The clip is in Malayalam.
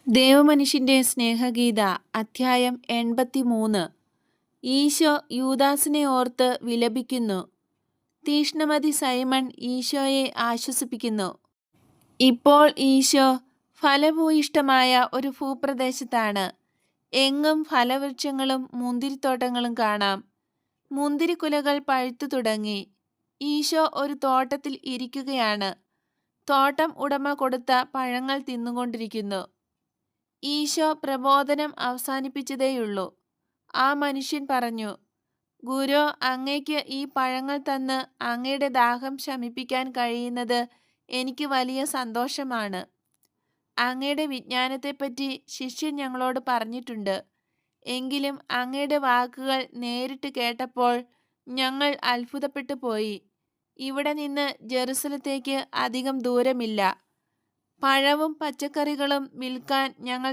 ദേവമനുഷ്യന്റെ സ്നേഹഗീത അധ്യായം 83. ഈശോ യൂദാസിനെ ഓർത്ത് വിലപിക്കുന്നു. തീക്ഷ്ണമതി സൈമൺ ഈശോയെ ആശ്വസിപ്പിക്കുന്നു. ഇപ്പോൾ ഈശോ ഫലഭൂയിഷ്ഠമായ ഒരു ഭൂപ്രദേശത്താണ്. എങ്ങും ഫലവൃക്ഷങ്ങളും മുന്തിരിത്തോട്ടങ്ങളും കാണാം. മുന്തിരിക്കുലകൾ പഴുത്തു തുടങ്ങി. ഈശോ ഒരു തോട്ടത്തിൽ ഇരിക്കുകയാണ്. തോട്ടം ഉടമ കൊടുത്ത പഴങ്ങൾ തിന്നുകൊണ്ടിരിക്കുന്നു. ഈശോ പ്രബോധനം അവസാനിപ്പിച്ചതേയുള്ളൂ. ആ മനുഷ്യൻ പറഞ്ഞു, ഗുരു, അങ്ങയ്ക്ക് ഈ പഴങ്ങൾ തന്ന് അങ്ങയുടെ ദാഹം ശമിപ്പിക്കാൻ കഴിയുന്നത് എനിക്ക് വലിയ സന്തോഷമാണ്. അങ്ങയുടെ വിജ്ഞാനത്തെപ്പറ്റി ശിഷ്യൻ ഞങ്ങളോട് പറഞ്ഞിട്ടുണ്ട്. എങ്കിലും അങ്ങയുടെ വാക്കുകൾ നേരിട്ട് കേട്ടപ്പോൾ ഞങ്ങൾ അത്ഭുതപ്പെട്ടു പോയി. ഇവിടെ നിന്ന് ജെറുസലത്തേക്ക് അധികം ദൂരമില്ല. പഴവും പച്ചക്കറികളും വിൽക്കാൻ ഞങ്ങൾ